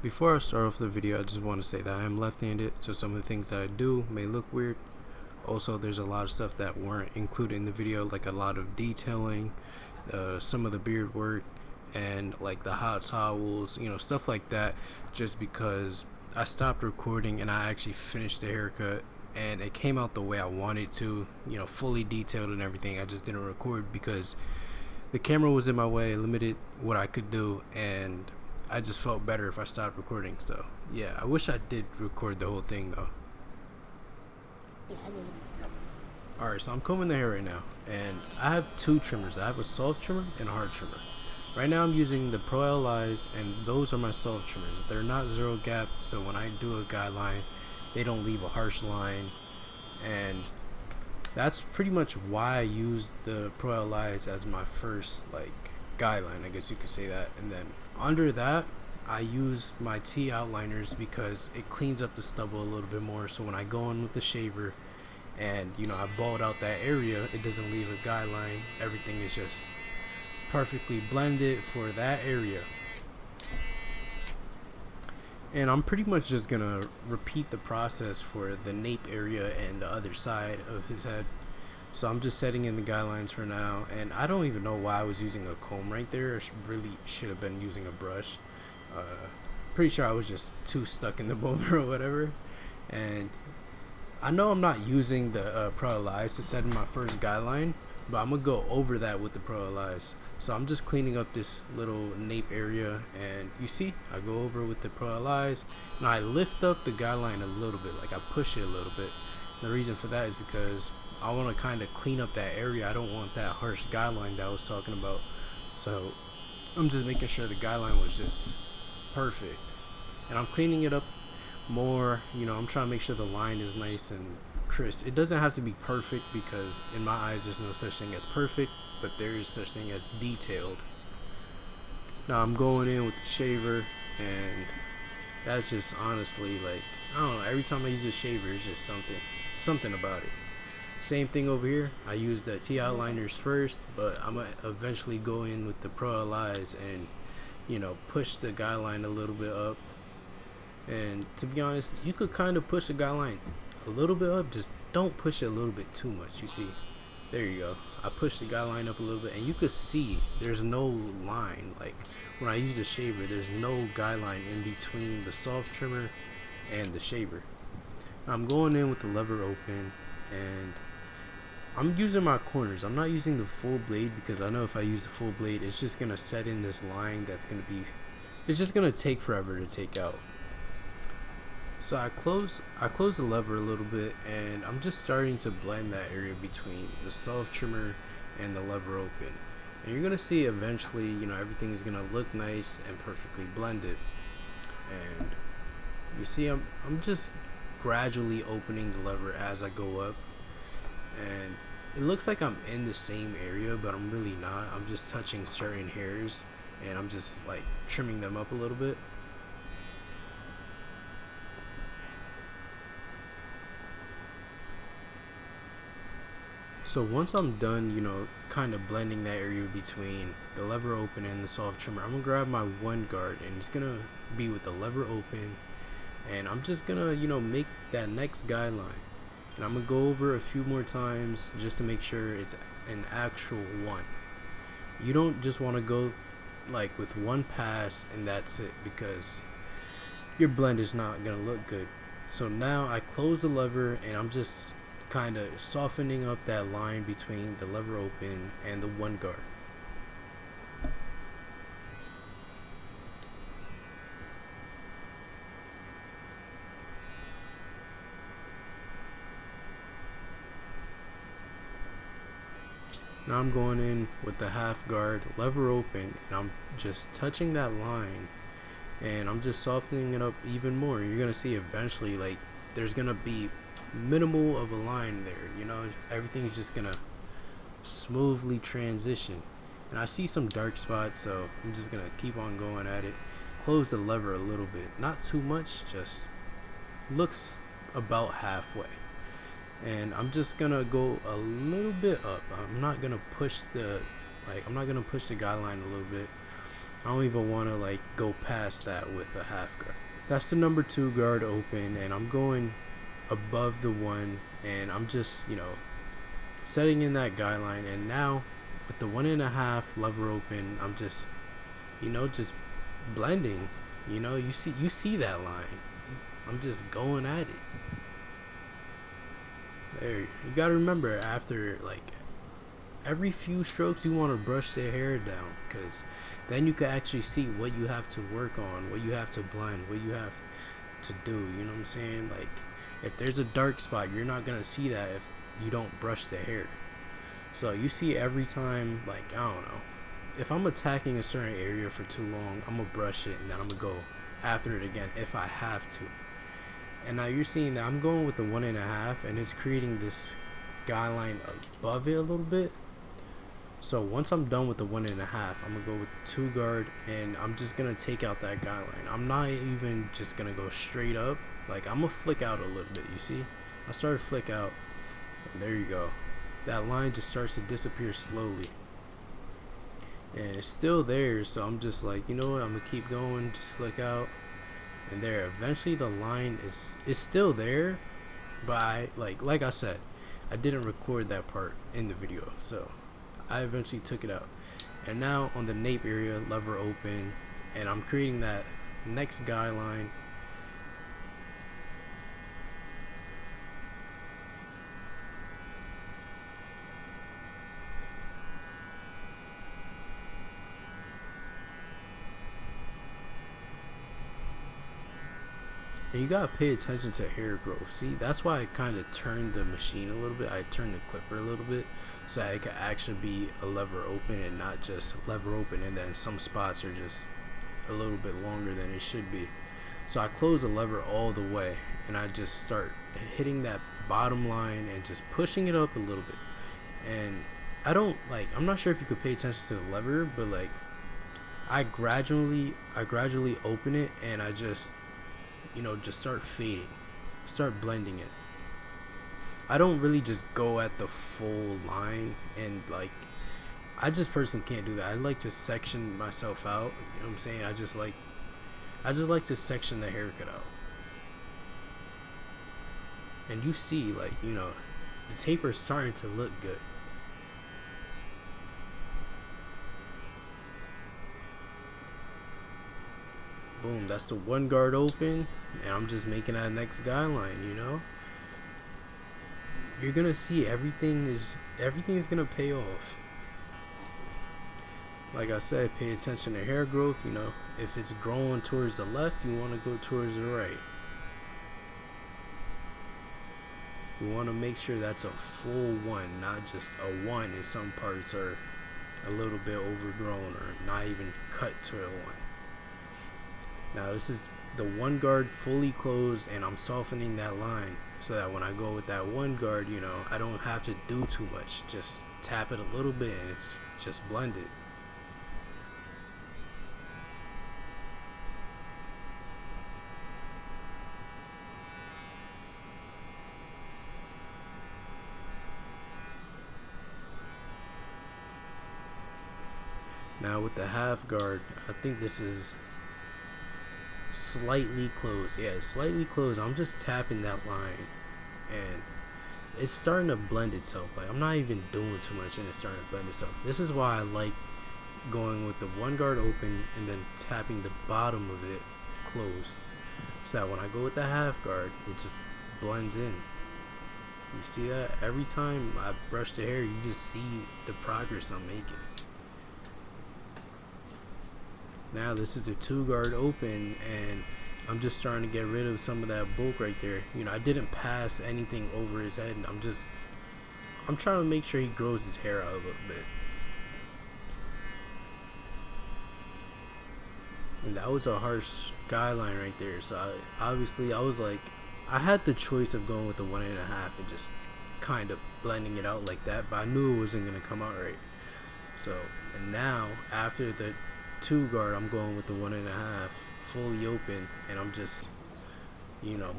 Before I start off the video, I just want to say that I am left-handed, so some of the things that I do may look weird. Also, there's a lot of stuff that weren't included in the video, like a lot of detailing, some of the beard work, and like the hot towels, stuff like that, just because I stopped recording and I actually finished the haircut and it came out the way I wanted to, fully detailed and everything. I just didn't record because the camera was in my way, limited what I could do, and I just felt better if I stopped recording. So yeah, I wish I did record the whole thing though. Alright, so I'm combing the hair right now, and I have two trimmers. I have a soft trimmer and a hard trimmer. Right now I'm using the Pro LIs, and those are my soft trimmers. They're not zero gap, so when I do a guideline, they don't leave a harsh line, and that's pretty much why I use the Pro LIs as my first guideline, I guess you could say that. And then under that, I use my T outliners because it cleans up the stubble a little bit more, so when I go in with the shaver and I bald out that area, it doesn't leave a guideline. Everything is just perfectly blended for that area. And I'm pretty much just gonna repeat the process for the nape area and the other side of his head. So I'm just setting in the guidelines for now, and I don't even know why I was using a comb right there. I really should have been using a brush. Pretty sure I was just too stuck in the moment or whatever. And I know I'm not using the Pro LIs to set in my first guideline, but I'm gonna go over that with the Pro LIs. So I'm just cleaning up this little nape area, and you see I go over with the Pro LIs, and I lift up the guideline a little bit, like I push it a little bit. The reason for that is because I want to kind of clean up that area. I don't want that harsh guideline that I was talking about. So I'm just making sure the guideline was just perfect, and I'm cleaning it up more. I'm trying to make sure the line is nice and crisp. It doesn't have to be perfect because in my eyes there's no such thing as perfect, but there is such thing as detailed. Now I'm going in with the shaver, and that's just honestly, I don't know, every time I use a shaver it's just something about it. Same thing over here. I use the T outliners first, but I'm gonna eventually go in with the Pro LIs and push the guideline a little bit up. And to be honest, you could kind of push the guideline a little bit up, just don't push it a little bit too much. You see, there you go. I pushed the guideline up a little bit, and you could see there's no line. Like when I use a shaver, there's no guideline in between the soft trimmer and the shaver. Now I'm going in with the lever open, and I'm using my corners. I'm not using the full blade because I know if I use the full blade, it's just gonna set in this line that's gonna be, it's just gonna take forever to take out. So I close the lever a little bit, and I'm just starting to blend that area between the soft trimmer and the lever open. And you're gonna see eventually, everything is gonna look nice and perfectly blended. And you see, I'm just gradually opening the lever as I go up, and it looks like I'm in the same area, but I'm really not. I'm just touching certain hairs, and I'm just trimming them up a little bit. So once I'm done, kind of blending that area between the lever open and the soft trimmer, I'm gonna grab my one guard, and it's gonna be with the lever open, and I'm just gonna make that next guideline, and I'm gonna go over a few more times just to make sure it's an actual one. You don't just want to go with one pass and that's it, because your blend is not gonna look good. So now I close the lever, and I'm just kind of softening up that line between the lever open and the one guard. Now I'm going in with the half guard, lever open, and I'm just touching that line, and I'm just softening it up even more. You're gonna see eventually there's gonna be minimal of a line there. Everything's just gonna smoothly transition. And I see some dark spots, so I'm just gonna keep on going at it. Close the lever a little bit, not too much, just looks about halfway. And I'm just gonna go a little bit up. I'm not gonna push the guideline a little bit. I don't even want to like go past that with a half guard. That's the number 2 guard open, and I'm going above the 1, and I'm just, setting in that guideline. And now with the 1.5 lever open, I'm just, just blending. You see that line. I'm just going at it. There, you gotta remember, after like every few strokes, you want to brush the hair down, because then you can actually see what you have to work on, what you have to blend, what you have to do. You know what I'm saying? Like, if there's a dark spot, you're not gonna see that if you don't brush the hair. So you see every time, like, I don't know, if I'm attacking a certain area for too long, I'm gonna brush it and then I'm gonna go after it again if I have to. And now you're seeing that I'm going with the 1.5, and it's creating this guideline above it a little bit. So once I'm done with the 1.5, I'm gonna go with the 2 guard, and I'm just gonna take out that guideline. I'm not even just gonna go straight up. Like, I'm gonna flick out a little bit. You see, I started to flick out, and there you go. That line just starts to disappear slowly, and it's still there. So I'm just like, you know what, I'm gonna keep going, just flick out, and there, eventually the line is still there, but I like I said, I didn't record that part in the video, so I eventually took it out. And now on the nape area, lever open, and I'm creating that next guideline. And you gotta pay attention to hair growth. See, that's why I kind of turned the machine a little bit. I turned the clipper a little bit so that it could actually be a lever open and not just lever open, and then some spots are just a little bit longer than it should be. So I close the lever all the way, and I just start hitting that bottom line and just pushing it up a little bit. And I'm not sure if you could pay attention to the lever, but like I gradually open it, and I just just start fading, start blending it. I don't really just go at the full line, and like, I just personally can't do that. I like to section myself out. You know what I'm saying? I just like to section the haircut out. And you see, like, the taper is starting to look good. Boom, that's the 1 guard open, and I'm just making that next guideline. You're gonna see everything is gonna pay off. Like I said, pay attention to hair growth. If it's growing towards the left, you want to go towards the right. You want to make sure that's a full 1, not just a 1 and some parts are a little bit overgrown or not even cut to a 1. Now this is the 1 guard fully closed, and I'm softening that line so that when I go with that 1 guard, I don't have to do too much. Just tap it a little bit and it's just blended. Now with the half guard, I think this is slightly closed. Yeah, it's slightly closed. I'm just tapping that line, and it's starting to blend itself. Like, I'm not even doing too much, and it's starting to blend itself. This is why I like going with the 1 guard open and then tapping the bottom of it closed, so that when I go with the half guard, it just blends in. You see that? Every time I brush the hair, you just see the progress I'm making. Now this is a 2 guard open, and I'm just starting to get rid of some of that bulk right there. I didn't pass anything over his head, and I'm trying to make sure he grows his hair out a little bit. And that was a harsh guideline right there. So I was like, I had the choice of going with the 1.5 and just kind of blending it out like that, but I knew it wasn't gonna come out right. So, and now after the 2 guard, I'm going with the 1.5 fully open, and I'm just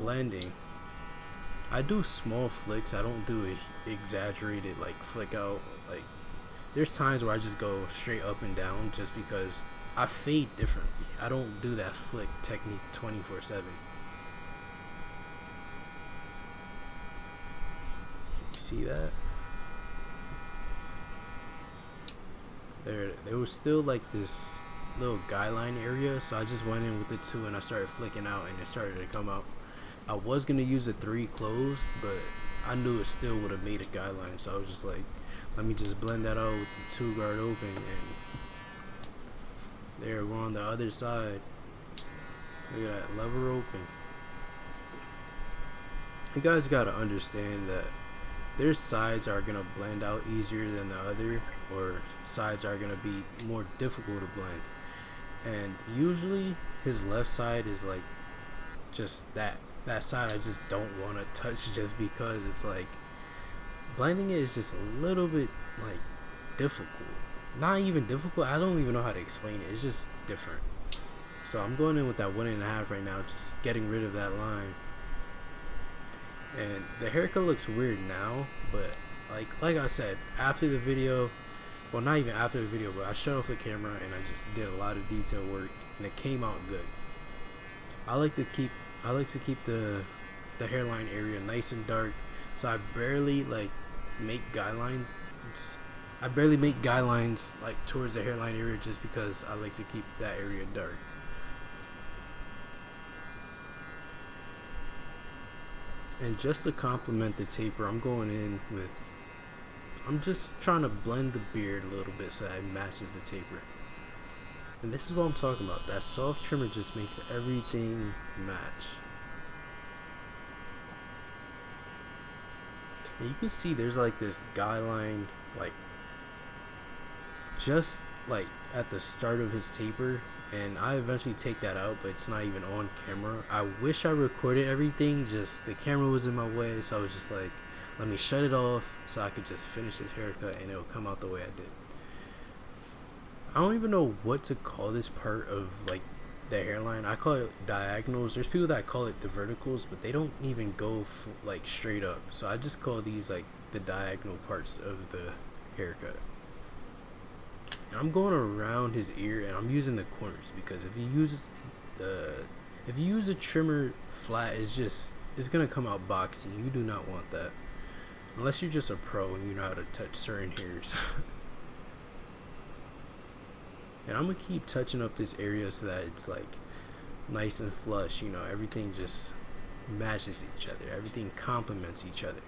blending. I do small flicks. I don't do a exaggerated like flick out. Like, there's times where I just go straight up and down just because I fade differently. I don't do that flick technique 24/7. See that? There was still like this little guideline area, so I just went in with the 2 and I started flicking out, and it started to come out. I was gonna use a 3 closed, but I knew it still would have made a guideline, so I was just like, let me just blend that out with the 2 guard open, and there, we're on the other side. Look at that, lever open. You guys gotta understand that there's sides are gonna blend out easier than the other, or sides are gonna be more difficult to blend. And usually his left side is like just that side I just don't want to touch, just because it's like blending it is just a little bit like difficult. Not even difficult, I don't even know how to explain it. It's just different. So I'm going in with that 1.5 right now, just getting rid of that line. And the haircut looks weird now, but like I said, after the video, well, not even after the video, but I shut off the camera and I just did a lot of detail work, and it came out good. I like to keep the hairline area nice and dark, so I barely like make guidelines. I barely make guidelines like towards the hairline area, just because I like to keep that area dark. And just to complement the taper, I'm going in with, I'm just trying to blend the beard a little bit so that it matches the taper. And this is what I'm talking about. That soft trimmer just makes everything match. And you can see there's like this guideline, like just like at the start of his taper, and I eventually take that out, but it's not even on camera. I wish I recorded everything, just the camera was in my way, so I was just like, let me shut it off so I could just finish this haircut and it'll come out the way I did. I don't even know what to call this part of like the hairline. I call it diagonals. There's people that call it the verticals, but they don't even go like straight up, so I just call these like the diagonal parts of the haircut. And I'm going around his ear, and I'm using the corners, because if you use a trimmer flat, it's gonna come out boxy. You do not want that, unless you're just a pro and you know how to touch certain hairs. And I'm gonna keep touching up this area so that it's like nice and flush, you know, everything just matches each other, everything complements each other.